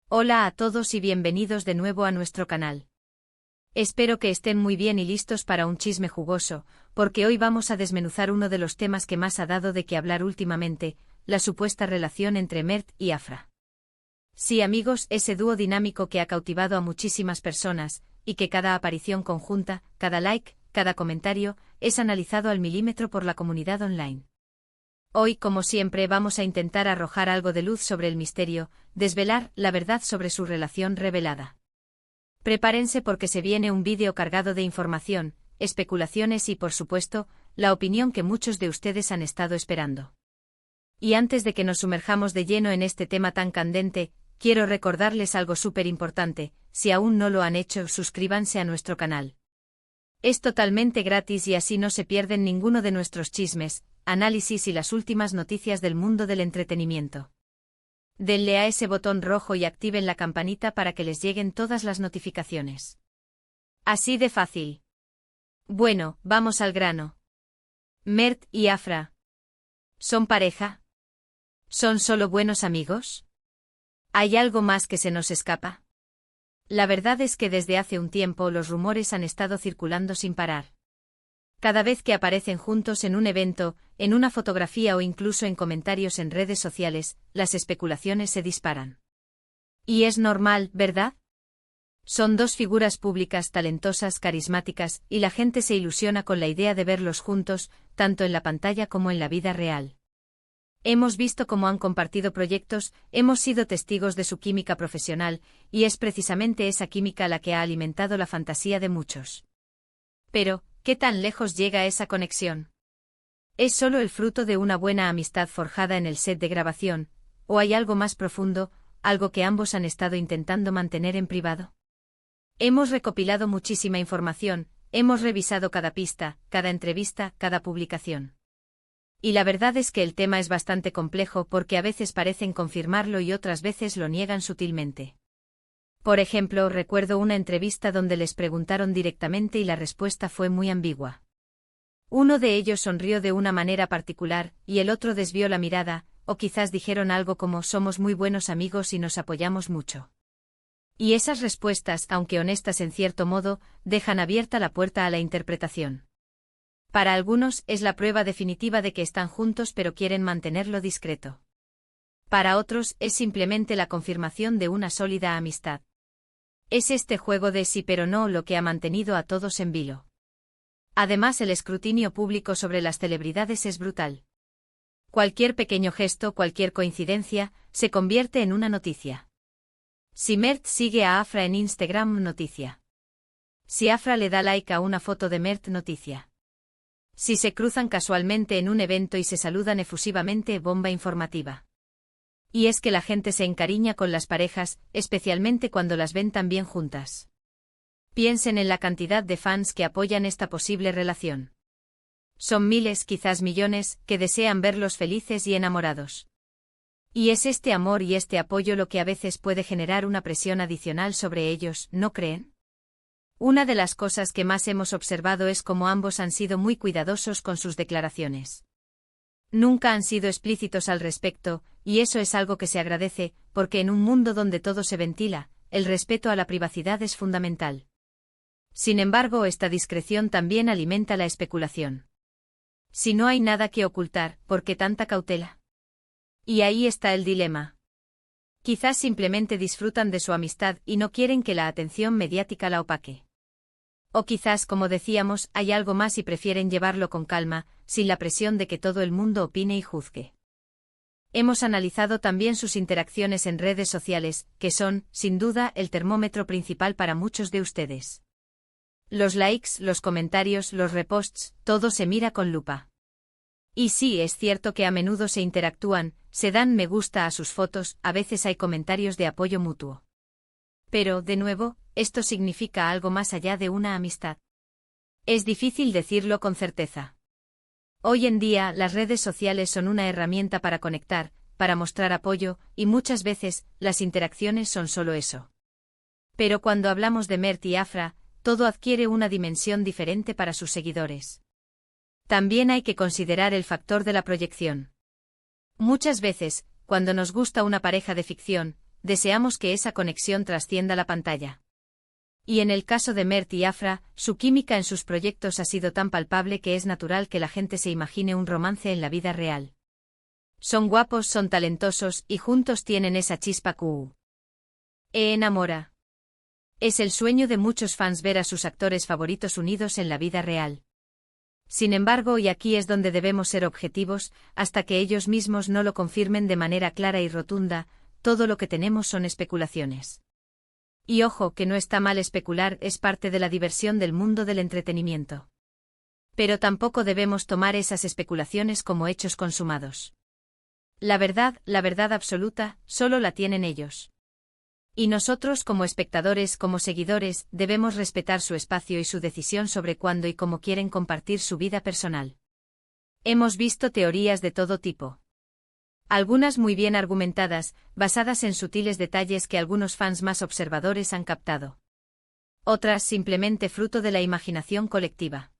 Hola a todos y bienvenidos de nuevo a nuestro canal. Espero que estén muy bien y listos para un chisme jugoso, porque hoy vamos a desmenuzar uno de los temas que más ha dado de qué hablar últimamente, la supuesta relación entre Mert y Afra. Sí, amigos, ese dúo dinámico que ha cautivado a muchísimas personas, y que cada aparición conjunta, cada like, cada comentario, es analizado al milímetro por la comunidad online. Hoy, como siempre, vamos a intentar arrojar algo de luz sobre el misterio, desvelar la verdad sobre su relación revelada. Prepárense porque se viene un vídeo cargado de información, especulaciones y, por supuesto, la opinión que muchos de ustedes han estado esperando. Y antes de que nos sumerjamos de lleno en este tema tan candente, quiero recordarles algo súper importante: si aún no lo han hecho, suscríbanse a nuestro canal. Es totalmente gratis y así no se pierden ninguno de nuestros chismes, análisis y las últimas noticias del mundo del entretenimiento. Denle a ese botón rojo y activen la campanita para que les lleguen todas las notificaciones. Así de fácil. Bueno, vamos al grano. Mert y Afra. ¿Son pareja? ¿Son solo buenos amigos? ¿Hay algo más que se nos escapa? La verdad es que desde hace un tiempo los rumores han estado circulando sin parar. Cada vez que aparecen juntos en un evento, en una fotografía o incluso en comentarios en redes sociales, las especulaciones se disparan. Y es normal, ¿verdad? Son dos figuras públicas talentosas, carismáticas, y la gente se ilusiona con la idea de verlos juntos, tanto en la pantalla como en la vida real. Hemos visto cómo han compartido proyectos, hemos sido testigos de su química profesional, y es precisamente esa química la que ha alimentado la fantasía de muchos. Pero, ¿qué tan lejos llega esa conexión? ¿Es solo el fruto de una buena amistad forjada en el set de grabación, o hay algo más profundo, algo que ambos han estado intentando mantener en privado? Hemos recopilado muchísima información, hemos revisado cada pista, cada entrevista, cada publicación. Y la verdad es que el tema es bastante complejo porque a veces parecen confirmarlo y otras veces lo niegan sutilmente. Por ejemplo, recuerdo una entrevista donde les preguntaron directamente y la respuesta fue muy ambigua. Uno de ellos sonrió de una manera particular, y el otro desvió la mirada, o quizás dijeron algo como «somos muy buenos amigos y nos apoyamos mucho». Y esas respuestas, aunque honestas en cierto modo, dejan abierta la puerta a la interpretación. Para algunos, es la prueba definitiva de que están juntos pero quieren mantenerlo discreto. Para otros, es simplemente la confirmación de una sólida amistad. Es este juego de sí pero no lo que ha mantenido a todos en vilo. Además, el escrutinio público sobre las celebridades es brutal. Cualquier pequeño gesto, cualquier coincidencia, se convierte en una noticia. Si Mert sigue a Afra en Instagram, noticia. Si Afra le da like a una foto de Mert, noticia. Si se cruzan casualmente en un evento y se saludan efusivamente, bomba informativa. Y es que la gente se encariña con las parejas, especialmente cuando las ven tan bien juntas. Piensen en la cantidad de fans que apoyan esta posible relación. Son miles, quizás millones, que desean verlos felices y enamorados. Y es este amor y este apoyo lo que a veces puede generar una presión adicional sobre ellos, ¿no creen? Una de las cosas que más hemos observado es cómo ambos han sido muy cuidadosos con sus declaraciones. Nunca han sido explícitos al respecto, y eso es algo que se agradece, porque en un mundo donde todo se ventila, el respeto a la privacidad es fundamental. Sin embargo, esta discreción también alimenta la especulación. Si no hay nada que ocultar, ¿por qué tanta cautela? Y ahí está el dilema. Quizás simplemente disfrutan de su amistad y no quieren que la atención mediática la opaque. O quizás, como decíamos, hay algo más y prefieren llevarlo con calma, sin la presión de que todo el mundo opine y juzgue. Hemos analizado también sus interacciones en redes sociales, que son, sin duda, el termómetro principal para muchos de ustedes. Los likes, los comentarios, los reposts, todo se mira con lupa. Y sí, es cierto que a menudo se interactúan, se dan me gusta a sus fotos, a veces hay comentarios de apoyo mutuo. Pero, de nuevo, esto significa algo más allá de una amistad. Es difícil decirlo con certeza. Hoy en día, las redes sociales son una herramienta para conectar, para mostrar apoyo, y muchas veces, las interacciones son solo eso. Pero cuando hablamos de Mert y Afra, todo adquiere una dimensión diferente para sus seguidores. También hay que considerar el factor de la proyección. Muchas veces, cuando nos gusta una pareja de ficción, deseamos que esa conexión trascienda la pantalla. Y en el caso de Mert y Afra, su química en sus proyectos ha sido tan palpable que es natural que la gente se imagine un romance en la vida real. Son guapos, son talentosos y juntos tienen esa chispa enamora. Es el sueño de muchos fans ver a sus actores favoritos unidos en la vida real. Sin embargo, y aquí es donde debemos ser objetivos, hasta que ellos mismos no lo confirmen de manera clara y rotunda, todo lo que tenemos son especulaciones. Y ojo, que no está mal especular, es parte de la diversión del mundo del entretenimiento. Pero tampoco debemos tomar esas especulaciones como hechos consumados. La verdad absoluta, solo la tienen ellos. Y nosotros como espectadores, como seguidores, debemos respetar su espacio y su decisión sobre cuándo y cómo quieren compartir su vida personal. Hemos visto teorías de todo tipo. Algunas muy bien argumentadas, basadas en sutiles detalles que algunos fans más observadores han captado. Otras simplemente fruto de la imaginación colectiva.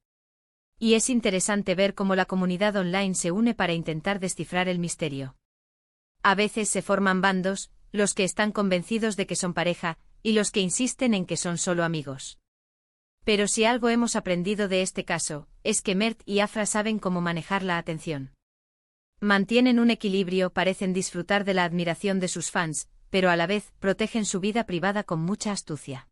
Y es interesante ver cómo la comunidad online se une para intentar descifrar el misterio. A veces se forman bandos, los que están convencidos de que son pareja, y los que insisten en que son solo amigos. Pero si algo hemos aprendido de este caso, es que Mert y Afra saben cómo manejar la atención. Mantienen un equilibrio, parecen disfrutar de la admiración de sus fans, pero a la vez protegen su vida privada con mucha astucia.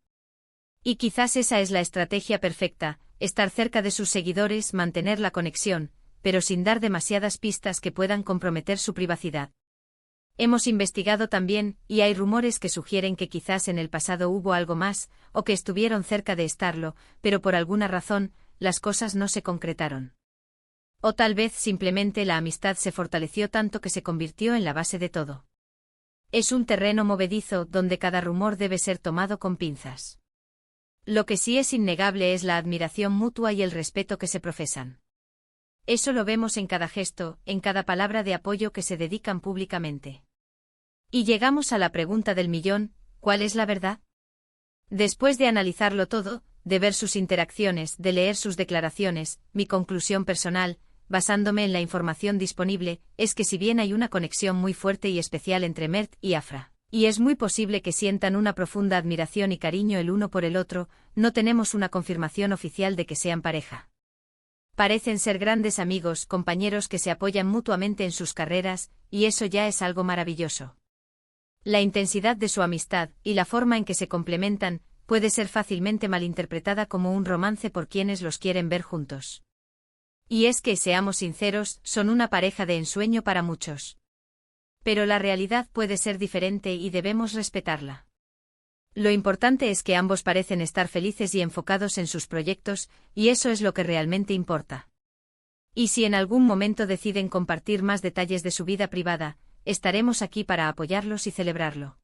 Y quizás esa es la estrategia perfecta, estar cerca de sus seguidores, mantener la conexión, pero sin dar demasiadas pistas que puedan comprometer su privacidad. Hemos investigado también, y hay rumores que sugieren que quizás en el pasado hubo algo más, o que estuvieron cerca de estarlo, pero por alguna razón, las cosas no se concretaron. O tal vez simplemente la amistad se fortaleció tanto que se convirtió en la base de todo. Es un terreno movedizo donde cada rumor debe ser tomado con pinzas. Lo que sí es innegable es la admiración mutua y el respeto que se profesan. Eso lo vemos en cada gesto, en cada palabra de apoyo que se dedican públicamente. Y llegamos a la pregunta del millón, ¿cuál es la verdad? Después de analizarlo todo, de ver sus interacciones, de leer sus declaraciones, mi conclusión personal, basándome en la información disponible, es que si bien hay una conexión muy fuerte y especial entre Mert y Afra, y es muy posible que sientan una profunda admiración y cariño el uno por el otro, no tenemos una confirmación oficial de que sean pareja. Parecen ser grandes amigos, compañeros que se apoyan mutuamente en sus carreras, y eso ya es algo maravilloso. La intensidad de su amistad, y la forma en que se complementan, puede ser fácilmente malinterpretada como un romance por quienes los quieren ver juntos. Y es que, seamos sinceros, son una pareja de ensueño para muchos. Pero la realidad puede ser diferente y debemos respetarla. Lo importante es que ambos parecen estar felices y enfocados en sus proyectos, y eso es lo que realmente importa. Y si en algún momento deciden compartir más detalles de su vida privada, estaremos aquí para apoyarlos y celebrarlo.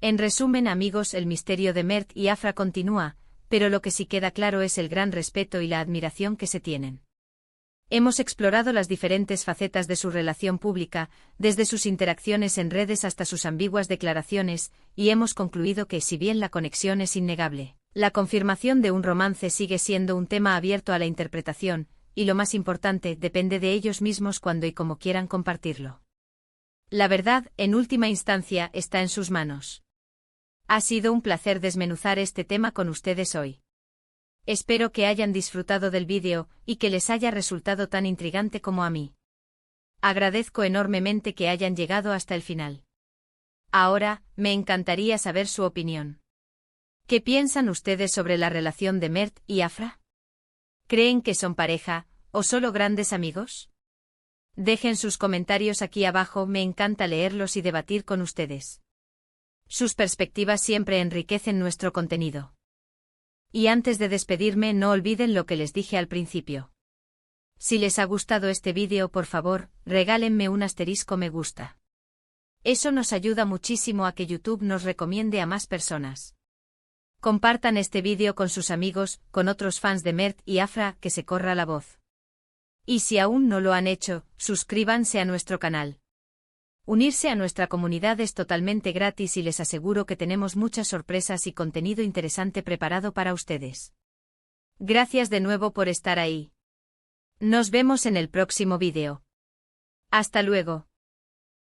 En resumen, amigos, el misterio de Mert y Afra continúa, pero lo que sí queda claro es el gran respeto y la admiración que se tienen. Hemos explorado las diferentes facetas de su relación pública, desde sus interacciones en redes hasta sus ambiguas declaraciones, y hemos concluido que si bien la conexión es innegable, la confirmación de un romance sigue siendo un tema abierto a la interpretación, y lo más importante, depende de ellos mismos cuándo y cómo quieran compartirlo. La verdad, en última instancia, está en sus manos. Ha sido un placer desmenuzar este tema con ustedes hoy. Espero que hayan disfrutado del vídeo, y que les haya resultado tan intrigante como a mí. Agradezco enormemente que hayan llegado hasta el final. Ahora, me encantaría saber su opinión. ¿Qué piensan ustedes sobre la relación de Mert y Afra? ¿Creen que son pareja, o solo grandes amigos? Dejen sus comentarios aquí abajo, me encanta leerlos y debatir con ustedes. Sus perspectivas siempre enriquecen nuestro contenido. Y antes de despedirme, no olviden lo que les dije al principio. Si les ha gustado este vídeo, por favor, regálenme un asterisco me gusta. Eso nos ayuda muchísimo a que YouTube nos recomiende a más personas. Compartan este vídeo con sus amigos, con otros fans de Mert y Afra, que se corra la voz. Y si aún no lo han hecho, suscríbanse a nuestro canal. Unirse a nuestra comunidad es totalmente gratis y les aseguro que tenemos muchas sorpresas y contenido interesante preparado para ustedes. Gracias de nuevo por estar ahí. Nos vemos en el próximo vídeo. Hasta luego.